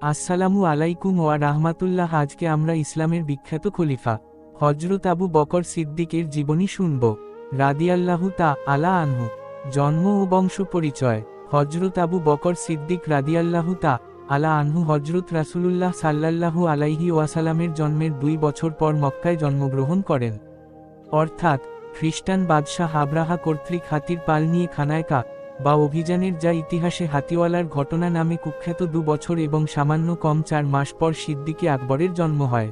আসসালামু আলাইকুম ওয়া রাহমাতুল্লাহ। আজকে আমরা ইসলামের বিখ্যাত খলিফা হযরত আবু বকর সিদ্দিকের জীবনী শুনব। রাদিয়াল্লাহু তাআলা আনহু। জন্ম ও বংশ পরিচয়। হযরত আবু বকর সিদ্দিক রাদিয়াল্লাহু তাআলা আনহু হযরত রাসূলুল্লাহ সাল্লাল্লাহু আলাইহি ওয়াসাল্লামের জন্মের 2 বছর পর মক্কায় জন্মগ্রহণ করেন। অর্থাৎ খ্রিস্টান বাদশাহ আব্রাহা কর্তৃক হাতির পাল নিয়ে খানায়কা বা অভিযানের যা ইতিহাসে হাতিওয়ালার ঘটনা নামে কুখ্যাত 2 বছর এবং সামান্য কম 4 মাস পর সিদ্দিকে আকবরের জন্ম হয়।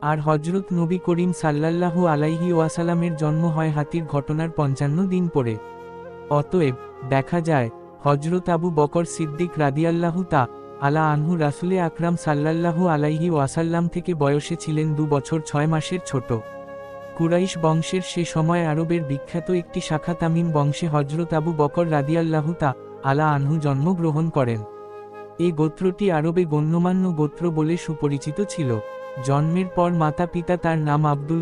আর হযরত নবী করিম সাল্লাল্লাহু আলাইহি ওয়াসাল্লামের জন্ম হয় হাতির ঘটনার 55 দিন পরে। অতএব দেখা যায় হযরত আবু বকর সিদ্দিক রাদিয়াল্লাহু তাআলা আনহু রাসূলে আকরাম সাল্লাল্লাহু আলাইহি ওয়াসাল্লাম থেকে বয়সে ছিলেন 2 বছর 6 মাসের ছোট। কুরাইশ বংশের সে সময় আরবের বিখ্যাত একটি শাখা তামিম বংশে হযরত আবু বকর রাদিয়াল্লাহু তাআলা আনহু জন্মগ্রহণ করেন। এই গোত্রটি আরবে গণ্যমান্য গোত্র বলে সুপরিচিত ছিল। জন্মের পর মাতা পিতা তার নাম আব্দুল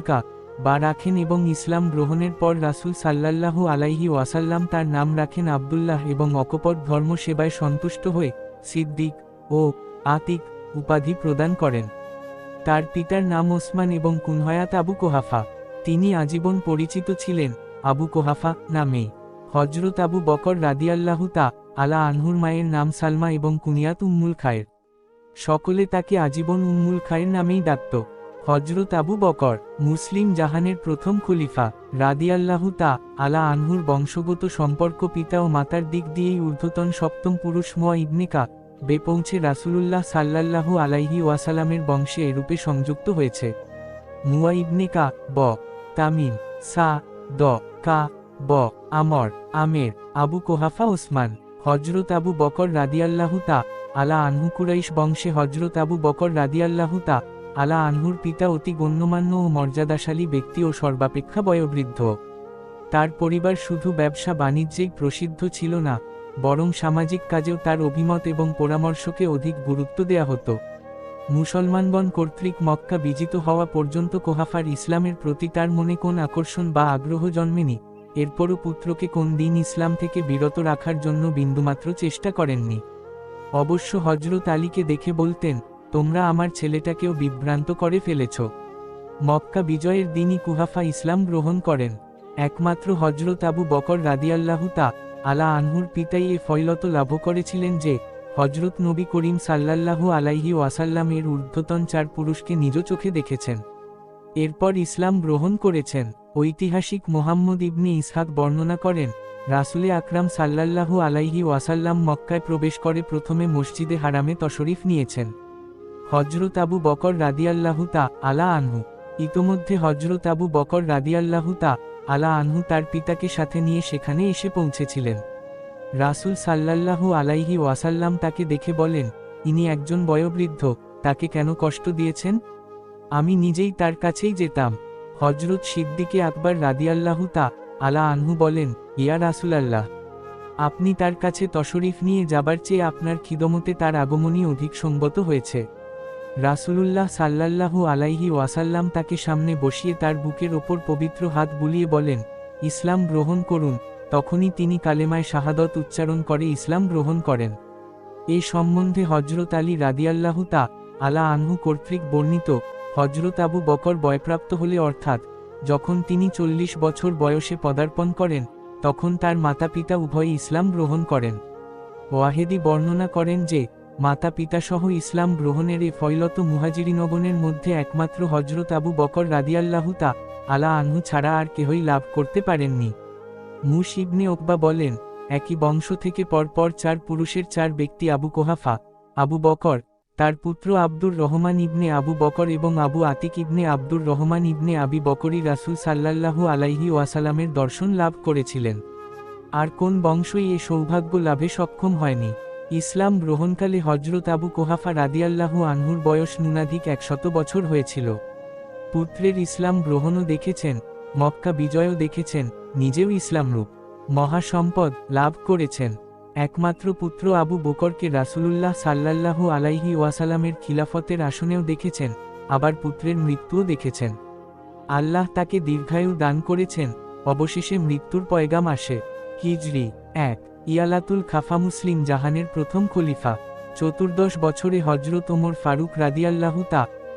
বা রাখেন এবং ইসলাম গ্রহণের পর রাসূল সাল্লাল্লাহু আলাইহি ওয়াসাল্লাম তার নাম রাখেন আব্দুল্লাহ এবং অকপট ধর্ম সেবায় সন্তুষ্ট হয়ে সিদ্দিক ও আতিক উপাধি প্রদান করেন। তার পিতার নাম ওসমান এবং কুনহায়াত আবু কোহাফা। তিনি আজীবন পরিচিত ছিলেন আবু কোহাফা নামে। হযরত আবু বকর রাদিয়াল্লাহু তাআলা আনহুর মায়ের নাম সালমা এবং কুনিয়াত উম্মুল খায়ের। সকলে তাকে আজীবন উম্মুল খায়ের নামেই ডাকত। হযরত আবু বকর মুসলিম জাহানের প্রথম খলিফা রাদিয়াল্লাহু তাআলা আনহুর বংশগত সম্পর্ক পিতা ও মাতার দিক দিয়েই ঊর্ধ্বতন সপ্তম পুরুষ মুয়া ইবনে বে পৌঁছে রাসূলুল্লাহ সাল্লাল্লাহু আলাইহি ওয়াসাল্লামের বংশে এরূপে সংযুক্ত হয়েছে। মুয়া ইবনে ব তামিম সা দ ব আমর আমের আবু কোহাফা ওসমান। হযরত আবু বকর রাদিয়াল্লাহু তাআলা আনহু কুরাইশ বংশে। হযরত আবু বকর রাদিয়াল্লাহু তাআলা আনহুর পিতা অতি গণ্যমান্য ও মর্যাদাশালী ব্যক্তি ও সর্বাপেক্ষা বয়োবৃদ্ধ। তার পরিবার শুধু ব্যবসা বাণিজ্যেই প্রসিদ্ধ ছিল না, বরং সামাজিক কাজেও তার অভিমত এবং পরামর্শকে অধিক গুরুত্ব দেয়া হতো। মুসলমানগণ কর্তৃক মক্কা বিজিত হওয়া পর্যন্ত কোহাফার ইসলামের প্রতি তার মনে কোন আকর্ষণ বা আগ্রহ জন্মেনি। এরপরও পুত্রকে কোন দিন ইসলাম থেকে বিরত রাখার জন্য বিন্দুমাত্র চেষ্টা করেননি। অবশ্য হযরত আলীকে দেখে বলতেন, তোমরা আমার ছেলেটাকেও বিভ্রান্ত করে ফেলেছ। মক্কা বিজয়ের দিনই কুহাফা ইসলাম গ্রহণ করেন। একমাত্র হযরত আবু বকর রাদিয়াল্লাহু তাআলা আনহুর পিতাই এ ফয়লত লাভ করেছিলেন যে হযরত নবী করিম সাল্লাল্লাহু আলাইহি ওয়াসাল্লাম এর ঊর্ধ্বতন 4 পুরুষকে নিজ চোখে দেখেছেন, এরপর ইসলাম গ্রহণ করেছেন। ঐতিহাসিক মুহাম্মদ ইবনে ইসহাক বর্ণনা করেন, রাসূলে আকরাম সাল্লাল্লাহু আলাইহি ওয়াসাল্লাম মক্কায় প্রবেশ করে প্রথমে মসজিদে হারামে তশরিফ নিয়েছেন। হযরত আবু বকর রাদিয়াল্লাহু তাআলা আনহু। ইতোমধ্যে হযরত আবু বকর রাদিয়াল্লাহু তাআলা আনহু তার পিতাকে সাথে নিয়ে সেখানে এসে পৌঁছেছিলেন। রাসূল সাল্লাল্লাহু আলাইহি ওয়াসাল্লাম তাকে দেখে বলেন, ইনি একজন বয়োবৃদ্ধ, তাকে কেন কষ্ট দিয়েছেন? আমি নিজেই তার কাছেই যেতাম। হযরত সিদ্দিকে আকবর রাদিয়াল্লাহু তাআলা আনহু বলেন, ইয়া রাসূলাল্লাহ, আপনি তার কাছে তশরিফ নিয়ে যাবার চেয়ে আপনার খিদমতে তার আগমনই অধিক সঙ্গত হয়েছে। রাসূলুল্লাহ সাল্লাল্লাহু আলাইহি ওয়াসাল্লাম তাকে সামনে বসিয়ে তার বুকের ওপর পবিত্র হাত বুলিয়ে বলেন, ইসলাম গ্রহণ করুন। তখনই তিনি কালেমায় শাহাদত উচ্চারণ করে ইসলাম গ্রহণ করেন। এই সম্বন্ধে হযরত আলী রাদিয়াল্লাহু তাআলা আনহু কর্তৃক বর্ণিত, হযরত আবু বকর বয়প্রাপ্ত হলে অর্থাৎ যখন তিনি 40 বছর বয়সে পদার্পণ করেন, তখন তার মাতা পিতা উভয়ই ইসলাম গ্রহণ করেন। ওয়াহেদি বর্ণনা করেন যে মাতা পিতাসহ ইসলাম গ্রহণের এ ফয়লত মুহাজিরিনগণের মধ্যে একমাত্র হযরত আবু বকর রাদিয়াল্লাহু তাআলা আনহু ছাড়া আর কেহই লাভ করতে পারেননি। মুস ইবনে উকবা বলেন, একই বংশ থেকে পরপর 4 পুরুষের 4 ব্যক্তি আবু কোহাফা, আবু বকর, তার পুত্র আব্দুর রহমান ইবনে আবু বকর এবং আবু আতিক ইবনে আব্দুর রহমান ইবনে আবি বকরই রাসূল সাল্লাল্লাহু আলাইহি ওয়াসাল্লামের দর্শন লাভ করেছিলেন। আর কোন বংশই এ সৌভাগ্য লাভে সক্ষম হয়নি। ইসলাম গ্রহণকালে হযরত আবু কোহাফা রাদিয়াল্লাহু আনহুর বয়স ন্যূনাধিক 100 বছর হয়েছিল। পুত্রের ইসলাম গ্রহণও দেখেছেন, মক্কা বিজয়ও দেখেছেন, নিজেও ইসলামরূপ মহাসম্পদ লাভ করেছেন। একমাত্র পুত্র আবু বকরকে রাসূলুল্লাহ সাল্লাল্লাহু আলাইহি ওয়াসাল্লামের খিলাফতের আসনেও দেখেছেন, আবার পুত্রের মৃত্যুও দেখেছেন। আল্লাহ তাকে দীর্ঘায়ু দান করেছেন। অবশেষে মৃত্যুর পয়গাম আসে। হিজরি 1 ইয়ালাতুল খাফা মুসলিম জাহানের প্রথম খলিফা চতুর্দশ বছরে হজরত ওমর ফারুক রাদিয়াল্লাহু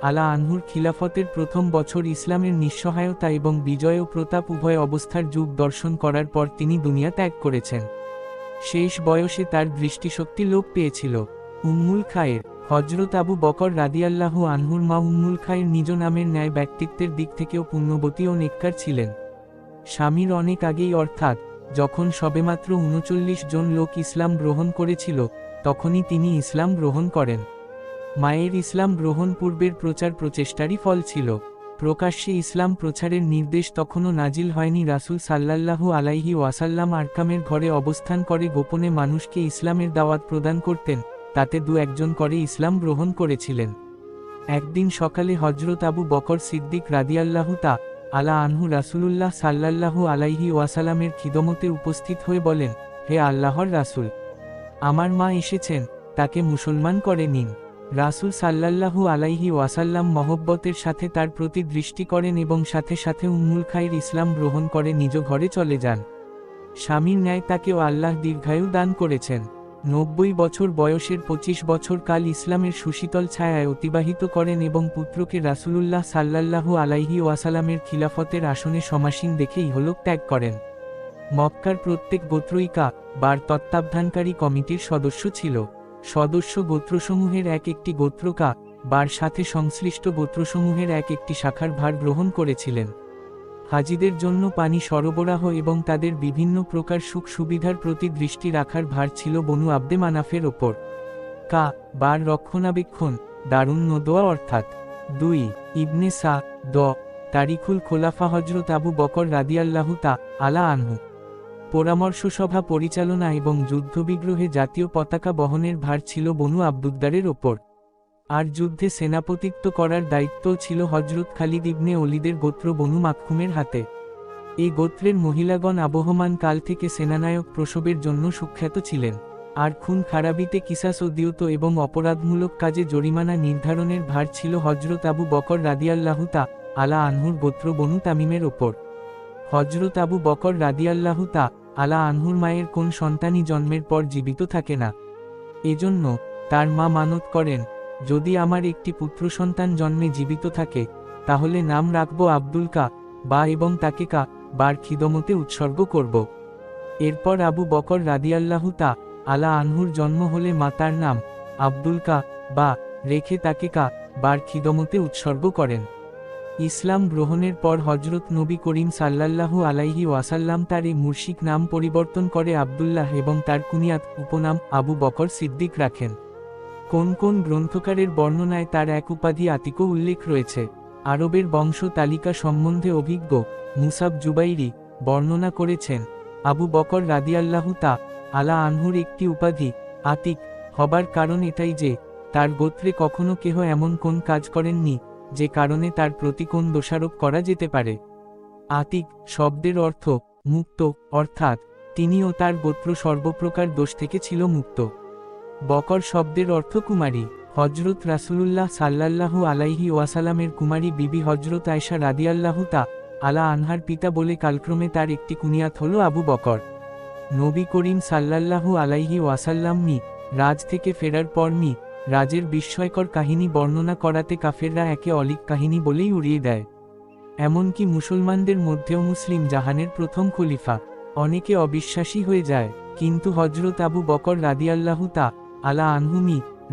আলা আনহুর খিলাফতের প্রথম বছর ইসলামের নিঃসহায়তা এবং বিজয় ও প্রতাপ উভয় অবস্থার যুগ দর্শন করার পর তিনি দুনিয়া ত্যাগ করেছেন। শেষ বয়সে তার দৃষ্টিশক্তি লোপ পেয়েছিল। উম্মুল খায়ের হজরত আবু বকর রাদিয়াল্লাহু আনহুর মা উম্মুল খায়ের নিজ নামের ন্যায় ব্যক্তিত্বের দিক থেকেও পুণ্যবতী ও নেককার ছিলেন। স্বামীর অনেক আগেই অর্থাৎ যখন সবেমাত্র ৩৯ জন লোক ইসলাম গ্রহণ করেছিল তখনই তিনি ইসলাম গ্রহণ করেন। মায়ের ইসলাম গ্রহণ পূর্বের প্রচার প্রচেষ্টারই ফল ছিল। প্রকাশ্যে ইসলাম প্রচারের নির্দেশ তখনও নাজিল হয়নি। রাসূল সাল্লাল্লাহু আলাইহি ওয়াসাল্লাম আরকামের ঘরে অবস্থান করে গোপনে মানুষকে ইসলামের দাওয়াত প্রদান করতেন, তাতে দু একজন করে ইসলাম গ্রহণ করেছিলেন। একদিন সকালে হজরত আবু বকর সিদ্দিক রাদিয়াল্লাহু আলা আনহু রাসূলুল্লাহ সাল্লাল্লাহু আলাইহি ওয়াসাল্লামের খিদমতে উপস্থিত হয়ে বলেন, হে আল্লাহর রাসূল, আমার মা এসেছেন, তাকে মুসলমান করে নিন। রাসূল সাল্লাল্লাহু আলাইহি ওয়াসাল্লাম মহব্বতের সাথে তার প্রতি দৃষ্টি করেন এবং সাথে সাথে উম্মুল খায়ের ইসলাম গ্রহণ করে নিজ ঘরে চলে যান। স্বামীর ন্যায় তাকেও আল্লাহ দীর্ঘায়ু দান করেছেন। ৯০ বছর বয়সের ২৫ বছর কাল ইসলামের সুশীতল ছায়ায় অতিবাহিত করেন এবং পুত্রকে রাসূলুল্লাহ সাল্লাল্লাহু আলাইহি ওয়াসাল্লামের খিলাফতের আসনে সমাসীন দেখে ইহলোক ত্যাগ করেন। মক্কার প্রত্যেক গোত্রই বার তত্ত্বাবধানকারী কমিটির সদস্য ছিল। সদস্য গোত্রসমূহের এক একটি গোত্র বার সাথে সংশ্লিষ্ট গোত্রসমূহের এক একটি শাখার ভার গ্রহণ করেছিলেন। হাজিদের জন্য পানি সরবরাহ এবং তাদের বিভিন্ন প্রকার সুখ সুবিধার প্রতি দৃষ্টি রাখার ভার ছিল বনু আব্দে মানাফের ওপর। বার রক্ষণাবেক্ষণ দারুন নদোয়া অর্থাৎ ২ ইবনে তারিখুল খোলাফা হজরত আবু বকর রাদিয়াল্লাহু আলা আনহু পরামর্শ সভা পরিচালনা এবং যুদ্ধবিগ্রহে জাতীয় পতাকা বহনের ভার ছিল বনু আব্দুদ্দারের ওপর। আর যুদ্ধে সেনাপতিত্ব করার দায়িত্বও ছিল হজরত খালিদ ইবনে ওলিদের গোত্র বনু মাকখুমের হাতে। এই গোত্রের মহিলাগণ আবহমান কাল থেকে সেনানায়ক প্রসবের জন্য সুখ্যাত ছিলেন। আর খুন খারাবিতে কিসাস ও দিয়ত এবং অপরাধমূলক কাজে জরিমানা নির্ধারণের ভার ছিল হজরত আবু বকর রাদিয়াল্লাহু আলা আনহুর গোত্র বনু তামিমের ওপর। হজরত আবু বকর রাদিয়াল্লাহু আলা আনহুর মায়ের কোন সন্তানই জন্মের পর জীবিত থাকে না। এজন্য তার মা মানত করেন, যদি আমার একটি পুত্র সন্তান জন্মে জীবিত থাকে তাহলে নাম রাখব আব্দুল এবং তাকে বার খিদমতে উৎসর্গ করব। এরপর আবু বকর রাদিয়াল্লাহু আলা আনহুর জন্ম হলে মাতার নাম আব্দুল রেখে তাকে বার খিদমতে উৎসর্গ করেন। ইসলাম গ্রহণের পর হজরত নবী করিম সাল্লাল্লাহু আলাইহি ওয়াসাল্লাম তার এই মুর্শিক নাম পরিবর্তন করে আব্দুল্লাহ এবং তার কুনিয়াত উপনাম আবু বকর সিদ্দিক রাখেন। কোন কোন গ্রন্থকারের বর্ণনায় তার এক উপাধি আতিকও উল্লেখ রয়েছে। আরবের বংশ তালিকা সম্বন্ধে অভিজ্ঞ মুসাব জুবাইরি বর্ণনা করেছেন, আবু বকর রাদিয়াল্লাহু আলা আনহুর একটি উপাধি আতিক হবার কারণ এটাই যে তার গোত্রে কখনো কেহ এমন কোন কাজ করেননি যে কারণে তার প্রতি কোন দোষারোপ করা যেতে পারে। আতিক শব্দের অর্থ মুক্ত, অর্থাৎ তিনি ও তার গোত্র সর্বপ্রকার দোষ থেকে ছিল মুক্ত। বকর শব্দের অর্থ কুমারী। হজরত রাসূলুল্লাহ সাল্লাল্লাহু আলাইহি ওয়াসাল্লামের কুমারী বিবি হজরত আয়েশা রাদিয়াল্লাহু আলা আনহার পিতা বলে কালক্রমে তার একটি কুনিয়াত হল আবু বকর। নবী করিম সাল্লাল্লাহু আলাইহি ওয়াসাল্লাম রাজ থেকে ফেরার পর রাজের বিস্ময়কর কাহিনী বর্ণনা করাতে কাফেররা একে অলিক কাহিনী বলেই উড়িয়ে দেয়। এমনকি মুসলমানদের মধ্যেও মুসলিম জাহানের প্রথম খলিফা অনেকে অবিশ্বাসী হয়ে যায়। কিন্তু হজরত আবু বকর রাদিয়াল্লাহু আলা আনহু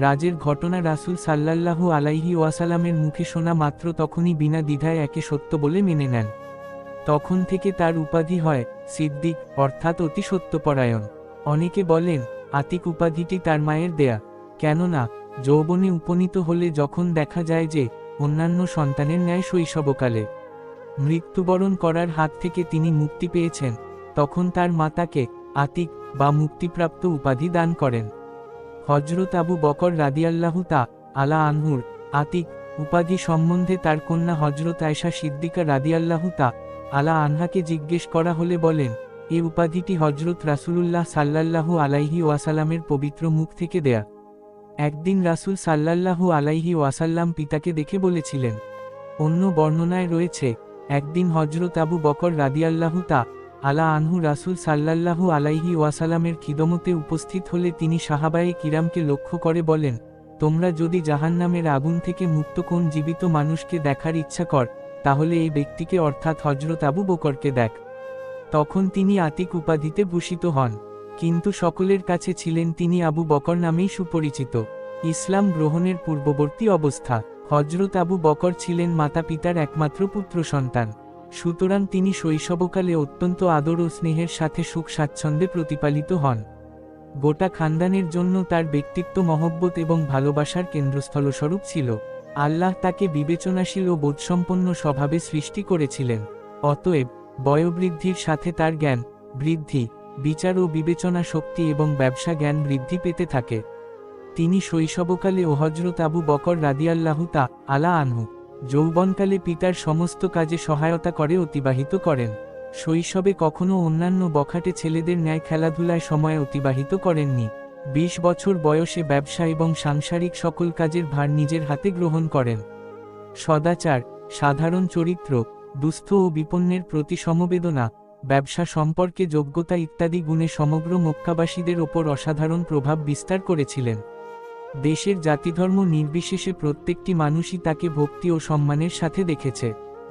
রাজের ঘটনা রাসূল সাল্লাল্লাহু আলাইহি ওয়াসাল্লামের মুখে শোনা মাত্র তখনই বিনা দ্বিধায় একে সত্য বলে মেনে নেন। তখন থেকে তার উপাধি হয় সিদ্দিক, অর্থাৎ অতি সত্যপরায়ণ। অনেকে বলেন আতিক উপাধিটি তার মায়ের দেয়া, কেননা যৌবনে উপনীত হলে যখন দেখা যায় যে অন্যান্য সন্তানের ন্যায় শৈশবকালে মৃত্যুবরণ করার হাত থেকে তিনি মুক্তি পেয়েছেন, তখন তার মা তাকে আতিক বা মুক্তিপ্রাপ্ত উপাধি দান করেন। হজরত আবু বকর রাদিয়াল্লাহু আলা আনহুর আতিক উপাধি সম্বন্ধে তার কন্যা হজরত আয়েশা সিদ্দিকা রাদিয়াল্লাহু আলা আনহাকে জিজ্ঞেস করা হলে বলেন, এ উপাধিটি হজরত রাসূলুল্লাহ সাল্লাল্লাহু আলাইহি ওয়াসাল্লামের পবিত্র মুখ থেকে দেয়া। একদিন রাসূল সাল্লাল্লাহু আলাইহি ওয়াসাল্লাম পিতাকে দেখে বলেছিলেন। অন্য বর্ণনায় রয়েছে, একদিন হজরত আবু বকর রাদিয়াল্লাহু আলা আনহু রাসূল সাল্লাল্লাহু আলাইহি ওয়াসাল্লামের খিদমতে উপস্থিত হলে তিনি সাহাবায়ে কিরামকে লক্ষ্য করে বলেন, তোমরা যদি জাহান্নামের আগুন থেকে মুক্ত কোন জীবিত মানুষকে দেখার ইচ্ছা কর, তাহলে এই ব্যক্তিকে অর্থাৎ হযরত আবু বকরকে দেখ। তখন তিনি আতিক উপাধিতে ভূষিত হন, কিন্তু সকলের কাছে ছিলেন তিনি আবু বকর নামেই সুপরিচিত। ইসলাম গ্রহণের পূর্ববর্তী অবস্থা। হযরত আবু বকর ছিলেন মাতা পিতার একমাত্র পুত্র সন্তান, সুতরাং তিনি শৈশবকালে অত্যন্ত আদর ও স্নেহের সাথে সুখ স্বাচ্ছন্দ্যে প্রতিপালিত হন। গোটা খানদানের জন্য তার ব্যক্তিত্ব মহব্বত এবং ভালোবাসার কেন্দ্রস্থলস্বরূপ ছিল। আল্লাহ তাকে বিবেচনাশীল ও বোধসম্পন্ন স্বভাবে সৃষ্টি করেছিলেন। অতএব বয়োবৃদ্ধির সাথে তার জ্ঞান বৃদ্ধি, বিচার ও বিবেচনা শক্তি এবং ব্যবসা জ্ঞান বৃদ্ধি পেতে থাকে। তিনি শৈশবকালে ও হযরত আবু বকর রাদিয়াল্লাহু তাআলা আনহু যৌবনকালে পিতার সমস্ত কাজে সহায়তা করে অতিবাহিত করেন। শৈশবে কখনো অন্যান্য বখাটে ছেলেদের ন্যায় খেলাধুলায় সময় অতিবাহিত করেননি। ২০ বছর বয়সে ব্যবসা এবং সাংসারিক সকল কাজের ভার নিজের হাতে গ্রহণ করেন। সদাচার, সাধারণ চরিত্র, দুস্থ ও বিপন্নের প্রতি সমবেদনা, ব্যবসা সম্পর্কে যোগ্যতা ইত্যাদি গুণে সমগ্র মক্কাবাসীদের ওপর অসাধারণ প্রভাব বিস্তার করেছিলেন। দেশের জাতিধর্ম নির্বিশেষে প্রত্যেকটি মানুষই তাকে ভক্তি ও সম্মানের সাথে দেখেছে।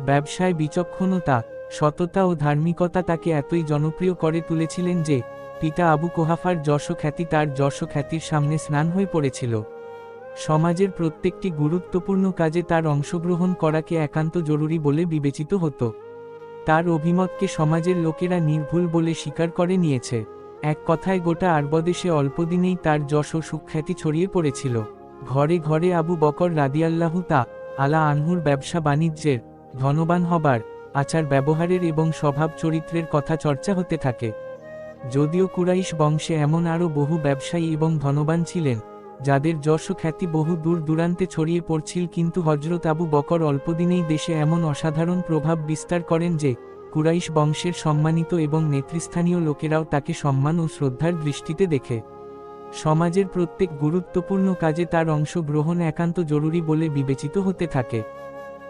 ব্যবসায় বিচক্ষণতা, সততা ও ধার্মিকতা তাকে এতই জনপ্রিয় করে তুলেছিলেন যে পিতা আবু কুহাফার যশ খ্যাতি তার যশ খ্যাতির সামনে স্নান হয়ে পড়েছিল। সমাজের প্রত্যেকটি গুরুত্বপূর্ণ কাজে তার অংশগ্রহণ করাকে একান্ত জরুরি বলে বিবেচিত হতো। তার অভিমতকে সমাজের লোকেরা নির্ভুল বলে স্বীকার করে নিয়েছে। এক কথায় গোটা আরবদেশে অল্পদিনেই তার যশ ও সুখ্যাতি ছড়িয়ে পড়েছিল। ঘরে ঘরে আবু বকর রাদিয়াল্লাহু তাআলা আনহুর ব্যবসা বাণিজ্যের, ধনবান হবার, আচার ব্যবহারের এবং স্বভাব চরিত্রের কথা চর্চা হতে থাকে। যদিও কুরাইশ বংশে এমন আরও বহু ব্যবসায়ী এবং ধনবান ছিলেন যাদের যশ খ্যাতি বহু দূর দূরান্তে ছড়িয়ে পড়ছিল, কিন্তু হযরত আবু বকর অল্পদিনেই দেশে এমন অসাধারণ প্রভাব বিস্তার করেন যে কুরাইশ বংশের সম্মানিত এবং নেতৃস্থানীয় লোকেরাও তাকে সম্মান ও শ্রদ্ধার দৃষ্টিতে দেখে। সমাজের প্রত্যেক গুরুত্বপূর্ণ কাজে তার অংশগ্রহণ একান্ত জরুরি বলে বিবেচিত হতে থাকে।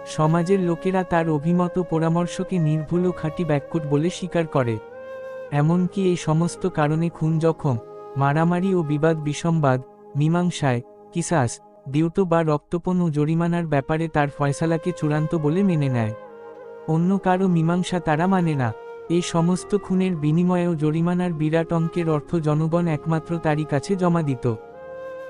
সমাজের লোকেরা তার অভিমত ও পরামর্শকে নির্ভুল ও খাঁটি ব্যাককট বলে স্বীকার করে। এমনকি এই সমস্ত কারণে খুন জখম, মারামারি ও বিবাদ বিসম্বাদ, মীমাংসায়, কিসাস, দিউত বা রক্তপণ ও জরিমানার ব্যাপারে তার ফয়সালাকে চূড়ান্ত বলে মেনে নেয়। অন্য কারো মীমাংসা তারা মানে না। এই সমস্ত খুনের বিনিময়ে ও জরিমানার বিরাট অঙ্কের অর্থ জনগণ একমাত্র তারই কাছে জমা দিত।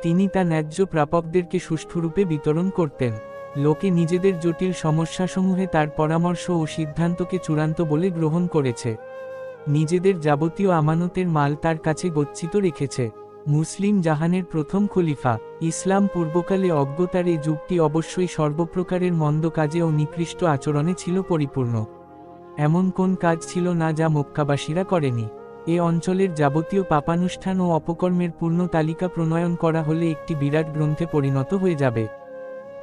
তিনি তা ন্যায্য প্রাপকদেরকে সুষ্ঠুরূপে বিতরণ করতেন। লোকে নিজেদের জটিল সমস্যাসমূহে তার পরামর্শ ও সিদ্ধান্তকে চূড়ান্ত বলে গ্রহণ করেছে। নিজেদের যাবতীয় আমানতের মাল তার কাছে গচ্ছিত রেখেছে। মুসলিম জাহানের প্রথম খলিফা। ইসলাম পূর্বকালে অজ্ঞতার এই যুগটি অবশ্যই সর্বপ্রকারের মন্দ কাজে ও নিকৃষ্ট আচরণে ছিল পরিপূর্ণ। এমন কোন কাজ ছিল না যা মক্কাবাসীরা করেনি। এ অঞ্চলের যাবতীয় পাপানুষ্ঠান ও অপকর্মের পূর্ণ তালিকা প্রণয়ন করা হলে একটি বিরাট গ্রন্থে পরিণত হয়ে যাবে।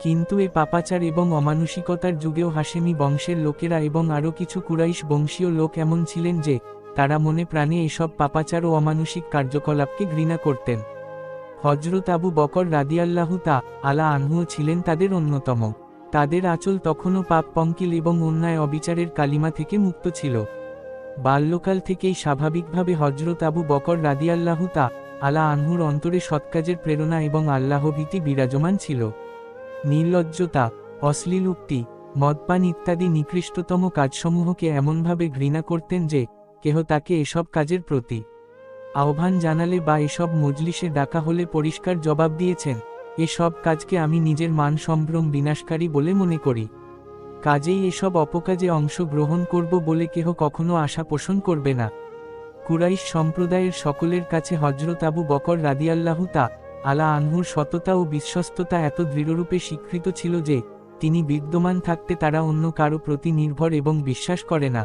কিন্তু এই পাপাচার এবং অমানুষিকতার যুগেও হাশেমি বংশের লোকেরা এবং আরও কিছু কুরাইশ বংশীয় লোক এমন ছিলেন যে তারা মনে প্রাণে এসব পাপাচার ও অমানুষিক কার্যকলাপকে ঘৃণা করতেন। হযরত আবু বকর রাদিয়াল্লাহু তাআলা আনহুও ছিলেন তাদের অন্যতম। তাদের আঁচল তখনও পাপ পঙ্কিল এবং অন্যায় অবিচারের কালিমা থেকে মুক্ত ছিল। বাল্যকাল থেকেই স্বাভাবিকভাবে হযরত আবু বকর রাদিয়াল্লাহু তাআলা আনহুর অন্তরে সৎকাজের প্রেরণা এবং আল্লাহভীতি বিরাজমান ছিল। নির্লজ্জতা, অশ্লীল উক্তি, মদপান ইত্যাদি নিকৃষ্টতম কাজসমূহকে এমনভাবে ঘৃণা করতেন যে কেহ তাকে এসব কাজের প্রতি আহ্বান জানালে বা এসব মজলিসে ডাকা হলে পরিষ্কার জবাব দিয়েছেন, এসব কাজকে আমি নিজের মান সম্ভ্রম বিনাশকারী বলে মনে করি। কাজেই এসব অপকাজে অংশ গ্রহণ করব বলে কেহ কখনো আশা পোষণ করবে না। কুরাইশ সম্প্রদায়ের সকলের কাছে হযরত আবু বকর রাদিয়াল্লাহু তাআলা আনহুর সততা ও বিশ্বস্ততা এত দৃঢ়রূপে স্বীকৃত ছিল যে তিনি বিদ্যমান থাকতে তারা অন্য কারো প্রতি নির্ভর এবং বিশ্বাস করে না।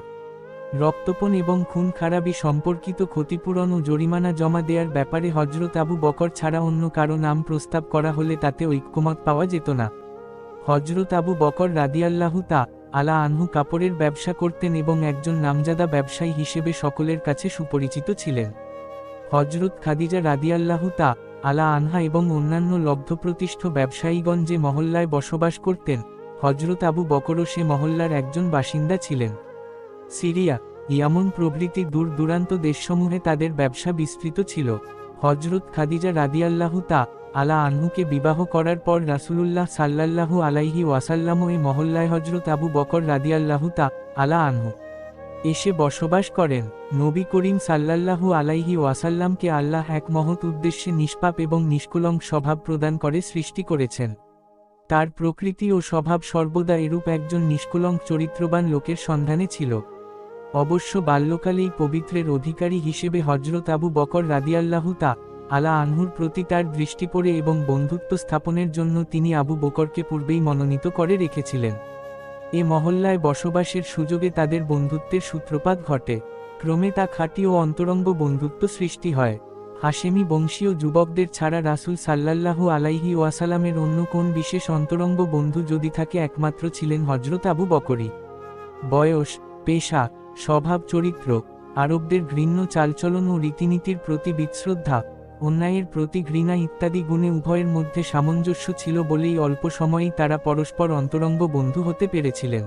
রক্তপণ এবং খুন খারাপি সম্পর্কিত ক্ষতিপূরণ ও জরিমানা জমা দেওয়ার ব্যাপারে হযরত আবু বকর ছাড়া অন্য কারো নাম প্রস্তাব করা হলে তাতে ঐক্যমত পাওয়া যেত না। হযরত আবু বকর রাদিয়াল্লাহু তাআলা আনহু কাপড়ের ব্যবসা করতেন এবং একজন নামজাদা ব্যবসায়ী হিসেবে সকলের কাছে সুপরিচিত ছিলেন। হযরত খাদিজা রাদিয়াল্লাহু তাআলা আনহা এবং অন্যান্য লব্ধপ্রতিষ্ঠ ব্যবসায়ীগণ যে মহল্লায় বসবাস করতেন, হযরত আবু বকরও সে মহল্লার একজন বাসিন্দা ছিলেন। সিরিয়া, ইয়ামন প্রভৃতি দূর দূরান্ত দেশসমূহে তাদের ব্যবসা বিস্তৃত ছিল। হজরত খাদিজা রাদিয়াল্লাহু তাআলা আনহুকে বিবাহ করার পর রাসূলুল্লাহ সাল্লাল্লাহু আলাইহি ওয়াসাল্লাম এই মহল্লায় হজরত আবু বকর রাদিয়াল্লাহু তাআলা আনহু এসে বসবাস করেন। নবী করিম সাল্লাল্লাহু আলাইহি ওয়াসাল্লামকে আল্লাহ এক মহৎ উদ্দেশ্যে নিষ্পাপ এবং নিষ্কলঙ্ক স্বভাব প্রদান করে সৃষ্টি করেছেন। তার প্রকৃতি ও স্বভাব সর্বদা এরূপ একজন নিষ্কলঙ্ক চরিত্রবান লোকের সন্ধানে ছিল। অবশ্য বাল্যকালেই পবিত্রের অধিকারী হিসেবে হজরত আবু বকর রাদিয়াল্লাহু তাআলা আনহুর প্রতি তার দৃষ্টি পড়ে এবং বন্ধুত্ব স্থাপনের জন্য তিনি আবু বকরকে পূর্বেই মনোনীত করে রেখেছিলেন। এ মহল্লায় বসবাসের সুযোগে তাদের বন্ধুত্বের সূত্রপাত ঘটে। ক্রমে তা খাঁটি ও অন্তরঙ্গ বন্ধুত্ব সৃষ্টি হয়। হাশেমি বংশীয় যুবকদের ছাড়া রাসূল সাল্লাল্লাহু আলাইহি ওয়াসাল্লামের অন্য কোন বিশেষ অন্তরঙ্গ বন্ধু যদি থাকে একমাত্র ছিলেন হজরত আবু বকরই। বয়স, পেশা, স্বভাব চরিত্র, আরবদের ঘৃণ্য চালচলন ও রীতিনীতির প্রতি বিশ্রদ্ধা, অন্যায়ের প্রতি ঘৃণা ইত্যাদি গুণে উভয়ের মধ্যে সামঞ্জস্য ছিল বলেই অল্প সময়েই তারা পরস্পর অন্তরঙ্গ বন্ধু হতে পেরেছিলেন।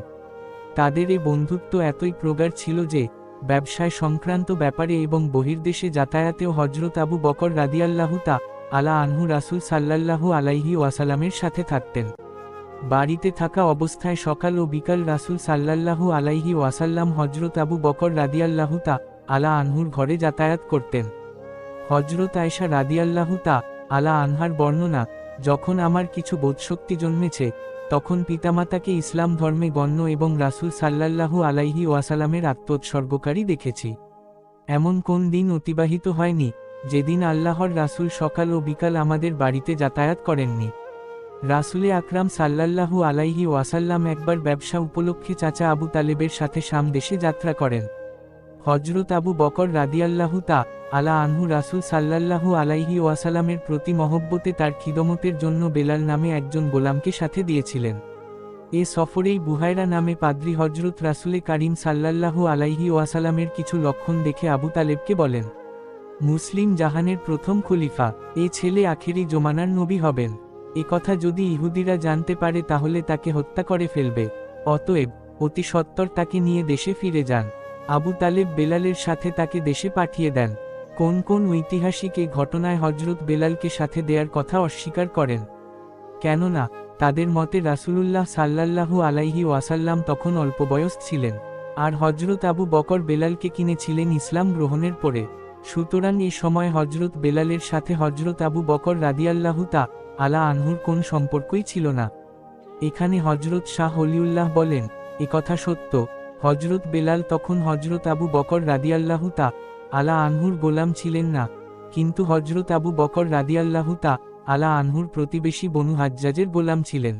তাদের এ বন্ধুত্ব এতই প্রগাঢ় ছিল যে ব্যবসায় সংক্রান্ত ব্যাপারে এবং বহির্দেশে যাতায়াতেও হজরত আবু বকর রাদিয়াল্লাহু তাআলা আনহু রাসূল সাল্লাল্লাহু আলাইহি ওয়াসাল্লামের সাথে থাকতেন। বাড়িতে থাকা অবস্থায় সকাল ও বিকাল রাসূল সাল্লাল্লাহু আলাইহি ওয়াসাল্লাম হজরত আবু বকর রাদিয়াল্লাহু তাআলা আনহুর ঘরে যাতায়াত করতেন। হজরত আয়েশা রাদিয়াল্লাহু তাআলা আনহার বর্ণনা, যখন আমার কিছু বোধশক্তি জন্মেছে তখন পিতামাতাকে ইসলাম ধর্মে গণ্য এবং রাসূল সাল্লাল্লাহু আলাইহি ওয়াসাল্লামের আত্মোৎসর্গকারী দেখেছি। এমন কোন দিন অতিবাহিত হয়নি যেদিন আল্লাহর রাসূল সকাল ও বিকাল আমাদের বাড়িতে যাতায়াত করেননি। রাসূলে আকরাম সাল্লাল্লাহু আলাইহি ওয়াসাল্লাম একবার ব্যবসা উপলক্ষে চাচা আবু তালেবের সাথে শাম দেশে যাত্রা করেন। হজরত আবু বকর রাদিয়াল্লাহু তাআলা আনহু রাসূল সাল্লাল্লাহু আলাইহি ওয়াসাল্লামের প্রতি মহব্বতে তার খিদমতের জন্য বেলাল নামে একজন গোলামকে সাথে দিয়েছিলেন। এ সফরেই বুহায়রা নামে পাদ্রী হজরত রাসূলে কারীম সাল্লাল্লাহু আলাইহি ওয়াসাল্লামের কিছু লক্ষণ দেখে আবু তালেবকে বলেন, মুসলিম জাহানের প্রথম খলিফা, এ ছেলে আখেরি জমানার নবী হবেন। এ কথা যদি ইহুদিরা জানতে পারে তাহলে তাকে হত্যা করে ফেলবে। অতএব অতি সত্বর তাকে নিয়ে দেশে ফিরে যান। আবু তালেব বেলালের সাথে তাকে দেশে পাঠিয়ে দেন। কোন কোন ঐতিহাসিক এ ঘটনায় হজরত বেলালকে সাথে দেয়ার কথা অস্বীকার করেন, কেননা তাদের মতে রাসূলুল্লাহ সাল্লাল্লাহু আলাইহি ওয়াসাল্লাম তখন অল্প বয়স ছিলেন, আর হজরত আবু বকর বেলালকে কিনেছিলেন ইসলাম গ্রহণের পরে। সুতরাং এ সময় হজরত বেলালের সাথে হজরত আবু বকর রাদিয়াল্লাহু তাআলা আনহুর কোন সম্পর্কই ছিল না। এখানে হজরত শাহ ওলিউল্লাহ বলেন, একথা সত্য, হজরত বেলাল তখন হজরত আবু বকর রাদিয়াল্লাহু তাআলা আনহুর গোলাম ছিলেন না, কিন্তু হজরত আবু বকর রাদিয়াল্লাহু তাআলা আনহুর প্রতিবেশী বনু হাজ্জাজের গোলাম ছিলেন।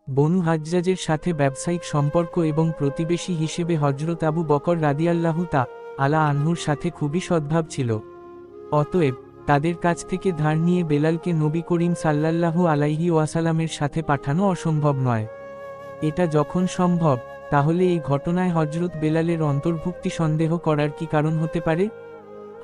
বনু হাজ্জাজের সাথে ব্যবসায়িক সম্পর্ক এবং প্রতিবেশী হিসেবে হজরত আবু বকর রাদিয়াল্লাহু তাআলা আনহুর সাথে খুবই সদ্ভাব ছিল। অতএব তাদের কাছ থেকে ধার নিয়ে বেলালকে নবী করিম সাল্লাল্লাহু আলাইহি ওয়াসাল্লামের সাথে পাঠানো অসম্ভব নয়। এটা যখন সম্ভব, তাহলে এই ঘটনায় হজরত বেলালের অন্তর্ভুক্তি সন্দেহ করার কি কারণ হতে পারে?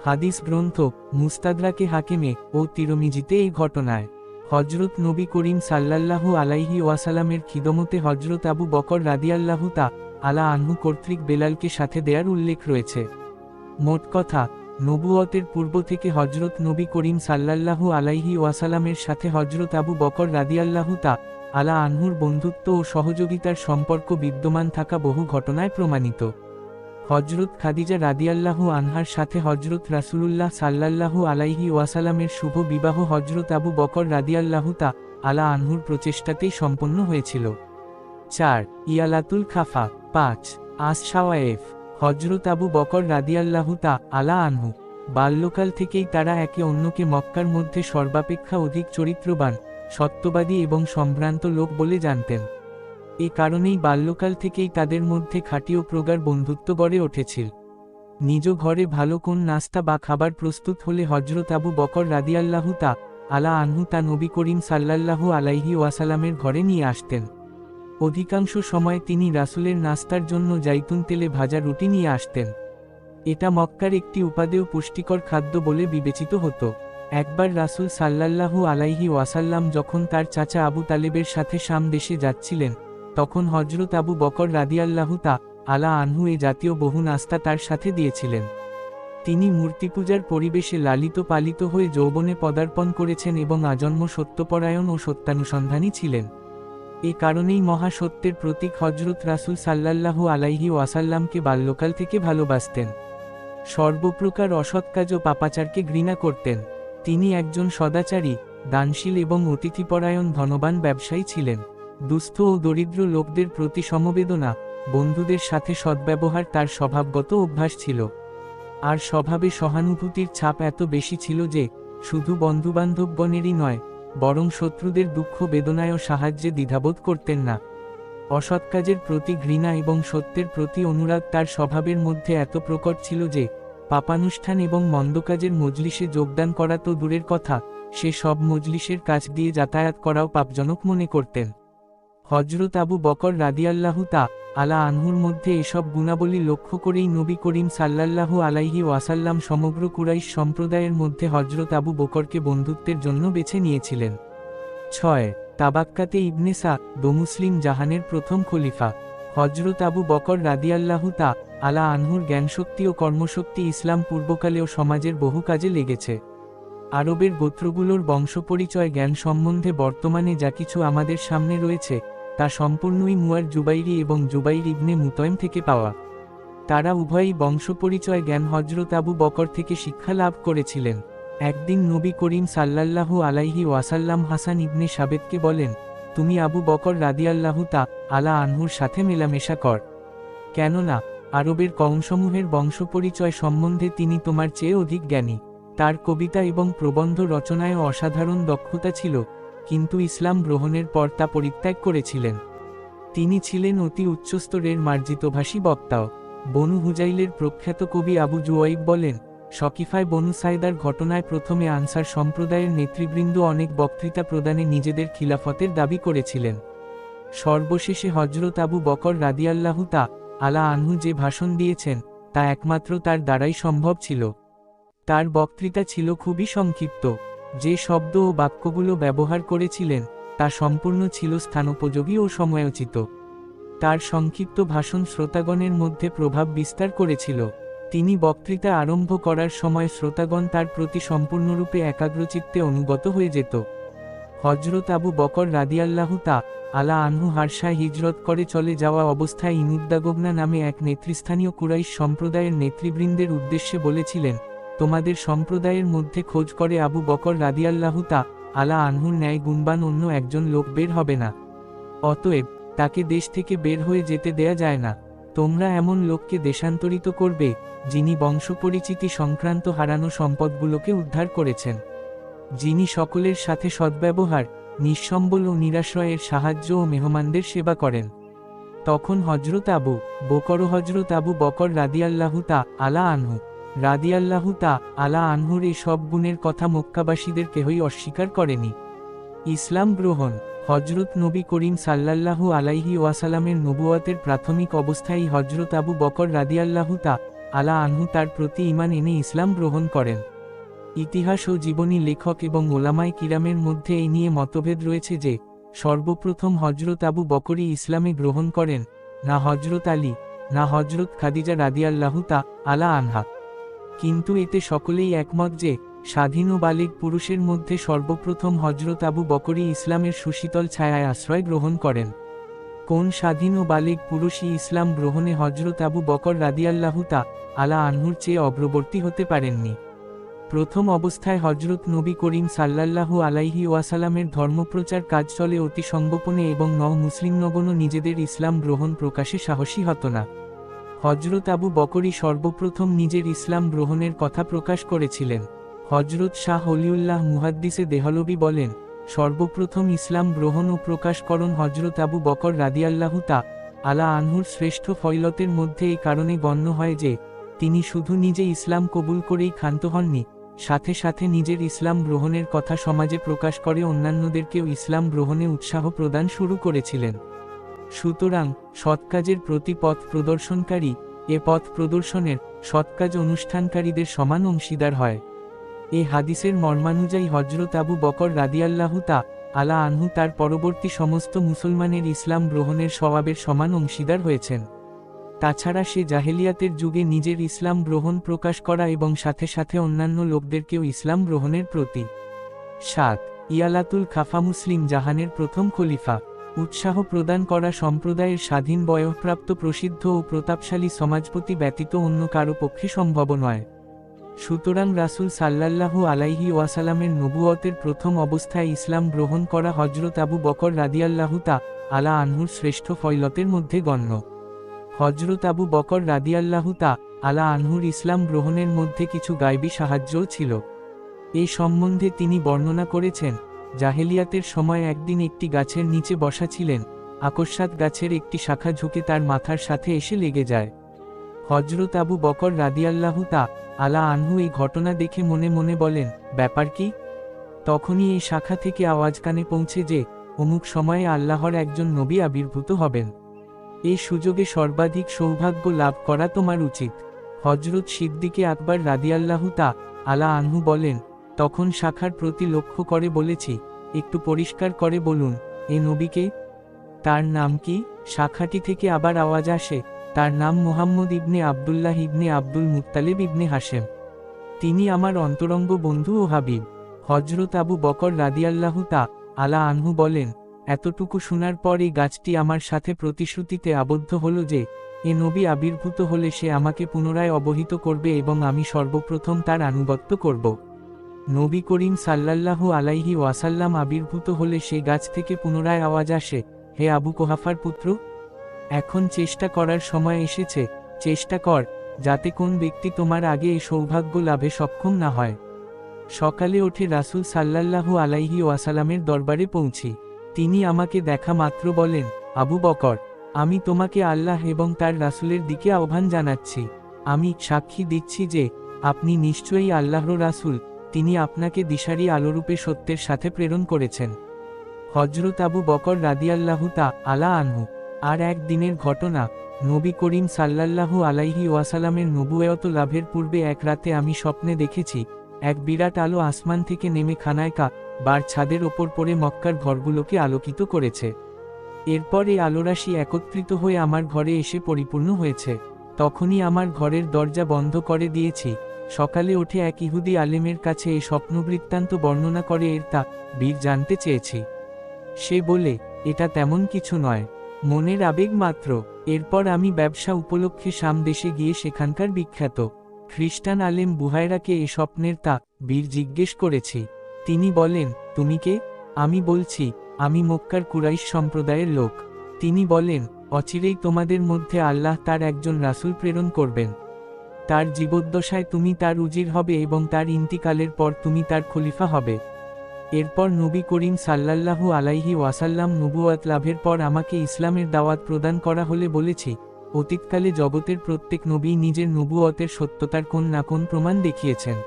হাদিস গ্রন্থ মুস্তাদরাকে হাকিমে ও তিরমিজিতে এই ঘটনায় হজরত নবী করিম সাল্লাল্লাহু আলাইহি ওয়াসাল্লামের খিদমতে হজরত আবু বকর রাদিয়াল্লাহু তাআলা আনহু কর্তৃক বেলালকে সাথে দেয়ার উল্লেখ রয়েছে। মোট কথা, নবুয়তের পূর্ব থেকে হজরত নবী করিম সাল্লাল্লাহু আলাইহি ওয়াসাল্লামের সাথে হজরত আবু বকর রাদিয়াল্লাহু তাআলা আনহুর বন্ধুত্ব ও সহযোগিতার সম্পর্ক বিদ্যমান থাকা বহু ঘটনায় প্রমাণিত। হজরত খাদিজা রাদিয়াল্লাহু আনহার সাথে হজরত রাসূলুল্লাহ সাল্লাল্লাহু আলাইহি ওয়াসাল্লামের শুভ বিবাহ হজরত আবু বকর রাদিয়াল্লাহু তাআলা আনহুর প্রচেষ্টাতেই সম্পন্ন হয়েছিল। 4. ইয়ালাতুল খাফা। 5. আস-শাওয়ায়েফ। হজরত আবু বকর রাদিয়াল্লাহু তাআলা আনহু বাল্যকাল থেকেই তারা একে অন্যকে মক্কার মধ্যে সর্বাপেক্ষা অধিক চরিত্রবান, সত্যবাদী এবং সম্ভ্রান্ত লোক বলে জানতেন। এ কারণেই বাল্যকাল থেকেই তাদের মধ্যে খাঁটি ও প্রগাঢ় বন্ধুত্ব গড়ে উঠেছিল। নিজ ঘরে ভালো কোন নাস্তা বা খাবার প্রস্তুত হলে হজরত আবু বকর রাদিয়াল্লাহু তাআলা আনহু তা নবী করিম সাল্লাল্লাহু আলাইহি ওয়াসাল্লামের ঘরে নিয়ে আসতেন। অধিকাংশ সময় তিনি রাসূলের নাস্তার জন্য জাইতুন তেলে ভাজা রুটি নিয়ে আসতেন। এটা মক্কার একটি উপাদেয় পুষ্টিকর খাদ্য বলে বিবেচিত হতো। একবার রাসূল সাল্লাল্লাহু আলাইহি ওয়াসাল্লাম যখন তার চাচা আবু তালেবের সাথে শাম দেশে যাচ্ছিলেন, তখন হজরত আবু বকর রাদিয়াল্লাহু আলা আনহু এ জাতীয় বহু নাস্তা তার সাথে দিয়েছিলেন। তিনি মূর্তিপূজার পরিবেশে লালিত পালিত হয়ে যৌবনে পদার্পণ করেছেন এবং আজন্ম সত্যপরায়ণ ও সত্যানুসন্ধানী ছিলেন। এ কারণেই মহাসত্যের প্রতীক হজরত রাসূল সাল্লাল্লাহু আলাইহি ওয়াসাল্লামকে বাল্যকাল থেকে ভালোবাসতেন। সর্বপ্রকার অসৎ কাজ ও পাপাচারকে ঘৃণা করতেন। তিনি একজন সদাচারী, দানশীল এবং অতিথিপরায়ণ ধনবান ব্যবসায়ী ছিলেন। দুস্থ ও দরিদ্র লোকদের প্রতি সমবেদনা, বন্ধুদের সাথে সদ্ব্যবহার তার স্বভাবগত অভ্যাস ছিল। আর স্বভাবে সহানুভূতির ছাপ এত বেশি ছিল যে, শুধু বন্ধুবান্ধবগণেরই নয়, বরং শত্রুদের দুঃখ বেদনায়ও সাহায্যে দ্বিধাবোধ করতেন না। অসৎ কাজের প্রতি ঘৃণা এবং সত্যের প্রতি অনুরাগ তার স্বভাবের মধ্যে এত প্রকট ছিল যে, পাপানুষ্ঠান এবং মন্দ কাজের মজলিসে যোগদান করা তো দূরের কথা, সে সব মজলিসের কাছ দিয়ে যাতায়াত করাও পাপজনক মনে করতেন। হজরত আবু বকর রাদিয়াল্লাহু তাআলা আনহুর মধ্যে এসব গুণাবলী লক্ষ্য করেই নবী করিম সাল্লাল্লাহু আলাইহি ওয়াসাল্লাম সমগ্র কুরাইশ সম্প্রদায়ের মধ্যে হজরত আবু বকরকে বন্ধুত্বের জন্য বেছে নিয়েছিলেন। 6. তাবাক্কাতে ইবনে সা'দ মুসলিম জাহানের প্রথম খলিফা। হজরত আবু বকর রাদিয়াল্লাহু তাআলা আনহুর জ্ঞানশক্তি ও কর্মশক্তি ইসলাম পূর্বকালেও সমাজের বহু কাজে লেগেছে। আরবের গোত্রগুলোর বংশপরিচয় জ্ঞান সম্বন্ধে বর্তমানে যা কিছু আমাদের সামনে রয়েছে, তা সম্পূর্ণই মুয়ার জুবাইরি এবং জুবাইর ইবনে মুতঈম থেকে পাওয়া। তারা উভয়ই বংশপরিচয় জ্ঞান হজরত আবু বকর থেকে শিক্ষা লাভ করেছিলেন। একদিন নবী করিম সাল্লাল্লাহু আলাইহি ওয়াসাল্লাম হাসান ইবনে সাবেতকে বলেন, তুমি আবু বকর রাদিয়াল্লাহু তাআলা আনহুর সাথে মেলামেশা কর। কেননা আরবের কওমসমূহের বংশপরিচয় সম্বন্ধে তিনি তোমার চেয়ে অধিক জ্ঞানী। তার কবিতা এবং প্রবন্ধ রচনায়ও অসাধারণ দক্ষতা ছিল, কিন্তু ইসলাম গ্রহণের পর তা পরিত্যাগ করেছিলেন। তিনি ছিলেন অতি উচ্চস্তরের মার্জিতভাষী বক্তাও। বনু হুজাইলের প্রখ্যাত কবি আবু জুয়াইব বলেন, শকিফায় বনু সাইদার ঘটনায় প্রথমে আনসার সম্প্রদায়ের নেতৃবৃন্দ অনেক বক্তৃতা প্রদানে নিজেদের খিলাফতের দাবি করেছিলেন। সর্বশেষে হজরত আবু বকর রাদিয়াল্লাহু তাআলা আনহু যে ভাষণ দিয়েছেন, তা একমাত্র তার দ্বারাই সম্ভব ছিল। তার বক্তৃতা ছিল খুবই সংক্ষিপ্ত। যে শব্দ ও বাক্যগুলো ব্যবহার করেছিলেন, তা সম্পূর্ণ ছিল স্থানোপযোগী ও সময়োচিত। তার সংক্ষিপ্ত ভাষণ শ্রোতাগণের মধ্যে প্রভাব বিস্তার করেছিল। তিনি বক্তৃতা আরম্ভ করার সময় শ্রোতাগণ তার প্রতি সম্পূর্ণরূপে একাগ্রচিত্তে অনুগত হয়ে যেত। হজরত আবু বকর রাদিয়াল্লাহু তাআলা আনহু হারসায় হিজরত করে চলে যাওয়া অবস্থায় ইনুদ্দাগোগনা নামে এক নেতৃস্থানীয় কুরাইশ সম্প্রদায়ের নেতৃবৃন্দের উদ্দেশ্যে বলেছিলেন, তোমাদের সম্প্রদায়ের মধ্যে খোঁজ করে আবু বকর রাদিয়াল্লাহু তাআলা আনহুর ন্যায় গুণবান অন্য একজন লোক বের হবে না। অতএব তাকে দেশ থেকে বের হয়ে যেতে দেয়া যায় না। তোমরা এমন লোককে দেশান্তরিত করবে, যিনি বংশপরিচিতি সংক্রান্ত হারানো সম্পদগুলোকে উদ্ধার করেছেন, যিনি সকলের সাথে সদ্ব্যবহার, নিঃসম্বল ও নিরাশ্রয়ের সাহায্য ও মেহমানদের সেবা করেন। তখন হজরত আবু বকর রাদিয়াল্লাহু তাআলা আনহুর এই সব গুণের কথা মক্কাবাসীদের কেহই অস্বীকার করেনি। ইসলাম গ্রহণ। হজরত নবী করিম সাল্লাল্লাহু আলাইহি ওয়াসাল্লামের নবুয়তের প্রাথমিক অবস্থায় হজরত আবু বকর রাদিয়াল্লাহু তাআলা আনহু তার প্রতি ঈমান এনে ইসলাম গ্রহণ করেন। ইতিহাস ও জীবনী লেখক এবং ওলামায়ে কিরামের মধ্যে এই নিয়ে মতভেদ রয়েছে যে, সর্বপ্রথম হজরত আবু বকরই ইসলামে গ্রহণ করেন, না হজরত আলী, না হজরত খাদিজা রাদিয়াল্লাহু তাআলা আনহা। কিন্তু এতে সকলেই একমত যে, স্বাধীন ও বালিগ পুরুষের মধ্যে সর্বপ্রথম হজরত আবু বকরই ইসলামের সুশীতল ছায়ায় আশ্রয় গ্রহণ করেন। কোন স্বাধীন ও বালিগ পুরুষই ইসলাম গ্রহণে হজরত আবু বকর রাদিয়াল্লাহু তাআলা আনহুর চেয়ে অগ্রবর্তী হতে পারেননি। প্রথম অবস্থায় হজরত নবী করিম সাল্লাল্লাহু আলাইহি ওয়াসাল্লামের ধর্মপ্রচার কাজ চলে অতি সংগোপনে এবং মুসলিমগণও নিজেদের ইসলাম গ্রহণ প্রকাশে সাহসী হতো না। হজরত আবু বকরই সর্বপ্রথম নিজের ইসলাম গ্রহণের কথা প্রকাশ করেছিলেন। হজরত শাহ ওলিউল্লাহ মুহাদ্দিসে দেহলভী বলেন, সর্বপ্রথম ইসলাম গ্রহণ ও প্রকাশকরণ হজরত আবু বকর রাদিয়াল্লাহু তাআলা আনহুর শ্রেষ্ঠ ফয়লতের মধ্যে এই কারণে গণ্য হয় যে, তিনি শুধু নিজে ইসলাম কবুল করেই ক্ষান্ত হননি, সাথে সাথে নিজের ইসলাম গ্রহণের কথা সমাজে প্রকাশ করে অন্যান্যদেরকেও ইসলাম গ্রহণে উৎসাহ প্রদান শুরু করেছিলেন। সুতরাং সৎকাজের প্রতি পথ প্রদর্শনকারী এ পথ প্রদর্শনের, সৎকাজ অনুষ্ঠানকারীদের সমান অংশীদার হয়। এ হাদিসের মর্মানুযায়ী হজরত আবু বকর রাদিয়াল্লাহু তাআলা আনহু তার পরবর্তী সমস্ত মুসলমানের ইসলাম গ্রহণের সওয়াবের সমান অংশীদার হয়েছেন। তাছাড়া সে জাহেলিয়াতের যুগে নিজের ইসলাম গ্রহণ প্রকাশ করা এবং সাথে সাথে অন্যান্য লোকদেরকেও ইসলাম গ্রহণের প্রতি 7 ইয়ালাতুল খাফা মুসলিম জাহানের প্রথম খলিফা উৎসাহ প্রদান করা সম্প্রদায়ের স্বাধীন বয়ঃপ্রাপ্ত প্রসিদ্ধ ও প্রতাপশালী সমাজপতি ব্যতীত অন্য কারো পক্ষে সম্ভব নয়। সুতরাং রাসূল সাল্লাল্লাহু আলাইহি ওয়াসাল্লামের নবুয়তের প্রথম অবস্থায় ইসলাম গ্রহণ করা হযরত আবু বকর রাদিয়াল্লাহু তাআলা আনহুর শ্রেষ্ঠ ফয়লতের মধ্যে গণ্য। হযরত আবু বকর রাদিয়াল্লাহু তাআলা আনহুর ইসলাম গ্রহণের মধ্যে কিছু গায়বী সাহায্যও ছিল। এ সম্বন্ধে তিনি বর্ণনা করেছেন, জাহেলিয়াতের সময় একদিন একটি গাছের নিচে বসা ছিলেন, আকস্মাৎ গাছের একটি শাখা ঝুঁকে তার মাথার সাথে এসে লেগে যায়। হযরত আবু বকর রাদিয়াল্লাহু তাআলা আনহু এই ঘটনা দেখে মনে মনে বলেন, ব্যাপার কি? তখনই এই শাখা থেকে আওয়াজ কানে পৌঁছে যে, অমুক সময়ে আল্লাহর একজন নবী আবির্ভূত হবেন। এই সুযোগে সর্বাধিক সৌভাগ্য লাভ করা তোমার উচিত। হযরত সিদ্দিকে আকবর রাদিয়াল্লাহু তাআলা আনহু বলেন, তখন শাখার প্রতি লক্ষ্য করে বলেছি, একটু পরিষ্কার করে বলুন, এ নবীকে? তার নাম কি? শাখাটি থেকে আবার আওয়াজ আসে, তার নাম মুহাম্মদ ইবনে আবদুল্লাহ ইবনে আব্দুল মুত্তালিব ইবনে হাশেম। তিনি আমার অন্তরঙ্গ বন্ধু ও হাবিব। হযরত আবু বকর রাদিয়াল্লাহু তাআলা আনহু বলেন, এতটুকু শোনার পর এই গাছটি আমার সাথে প্রতিশ্রুতিতে আবদ্ধ হল যে, এ নবী আবির্ভূত হলে সে আমাকে পুনরায় অবহিত করবে এবং আমি সর্বপ্রথম তার আনুগত্য করব। নবী করিম সাল্লাল্লাহু আলাইহি ওয়াসাল্লাম আবির্ভূত হলে সে গাছ থেকে পুনরায় আওয়াজ আসে, হে আবু কুহাফার পুত্র, এখন চেষ্টা করার সময় এসেছে, চেষ্টা কর, যাতে কোন ব্যক্তি তোমার আগে এই সৌভাগ্য লাভে সক্ষম না হয়। সকালে উঠে রাসূল সাল্লাল্লাহু আলাইহি ওয়াসাল্লামের দরবারে পৌঁছি। তিনি আমাকে দেখা মাত্র বলেন, আবু বকর, আমি তোমাকে আল্লাহ এবং তার রাসূলের দিকে আহ্বান জানাচ্ছি। আমি সাক্ষী দিচ্ছি যে, আপনি নিশ্চয়ই আল্লাহর রাসূল, তিনি আপনাকে দিশারি আলোরূপে সত্যের সাথে প্রেরণ করেছেন। হযরত আবু বকর রাদিয়াল্লাহু তাআলা আনহু। আর এক দিনের ঘটনা, নবী করিম সাল্লাল্লাহু আলাইহি ওয়াসাল্লামের নবুয়ত লাভের পূর্বে এক রাতে আমি স্বপ্নে দেখেছি, এক বিরাট আলো আসমান থেকে নেমে খানায় কাবার ছাদের ওপর পড়ে মক্কার ঘরগুলোকে আলোকিত করেছে। এরপর এই আলোরাশি একত্রিত হয়ে আমার ঘরে এসে পরিপূর্ণ হয়েছে। তখনই আমার ঘরের দরজা বন্ধ করে দিয়েছি। সকালে উঠে এক ইহুদি আলেমের কাছে এই স্বপ্নবৃত্তান্ত বর্ণনা করে এর তাবির জানতে চেয়েছি। সে বলে, এটা তেমন কিছু নয়, মনের আবেগ মাত্র। এরপর আমি ব্যবসা উপলক্ষে শাম দেশে গিয়ে সেখানকার বিখ্যাত খ্রিস্টান আলেম বুহায়রাকে এ স্বপ্নের তাবির জিজ্ঞেস করেছি। তিনি বলেন, তুমি কে? আমি বলছি, আমি মক্কার কুরাইশ সম্প্রদায়ের লোক। তিনি বলেন, অচিরেই তোমাদের মধ্যে আল্লাহ তার একজন রাসূল প্রেরণ করবেন। তার জীবদ্দশায় তুমি তার উজির হবে এবং তার ইন্তিকালের পর তুমি তার খলিফা হবে। এরপর নবী করিম সাল্লাল্লাহু আলাইহি ওয়াসাল্লাম নবুয়ত লাভের পর আমাকে ইসলামের দাওয়াত প্রদান করা হলে বলেছি, অতীতকালে জগতের প্রত্যেক নবী নিজের নবুয়তের সত্যতার কোন না কোন প্রমাণ দেখিয়েছেন।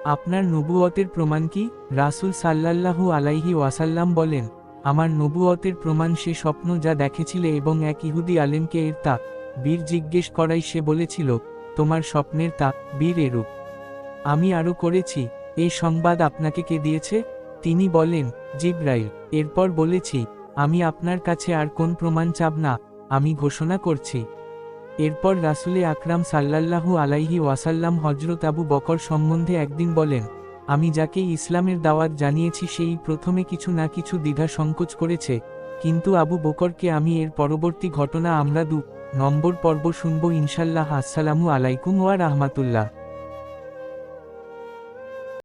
আপনার নবুয়তের প্রমাণ কি? রাসূল সাল্লাল্লাহু আলাইহি ওয়াসাল্লাম বলেন, আমার নবুয়তের প্রমাণ সে স্বপ্ন যা দেখেছিলে এবং এক ইহুদি আলেমকে এর তাবির জিজ্ঞেস করাই সে বলেছিল, তোমার স্বপ্নের তাবির এরূপ। আমি আরও করেছি, এই সংবাদ আপনাকে কে দিয়েছে? তিনি বলেন, জিবরাইল। এরপর বলেছি, আমি আপনার কাছে আর কোন প্রমাণ চাব না, আমি ঘোষণা করছি। এরপর রাসূলে আকরাম সাল্লাল্লাহু আলাইহি ওয়াসাল্লাম হযরত আবু বকর সম্বন্ধে একদিন বলেন, আমি যাকে ইসলামের দাওয়াত জানিয়েছি সেই প্রথমে কিছু না কিছু দ্বিধা সংকোচ করেছে, কিন্তু আবু বকরকে আমি এর পরবর্তী ঘটনা আমরা 2 নম্বর পর্ব শুনব ইনশাল্লাহ। আসসালামু আলাইকুম ওয়া রাহমাতুল্লাহ।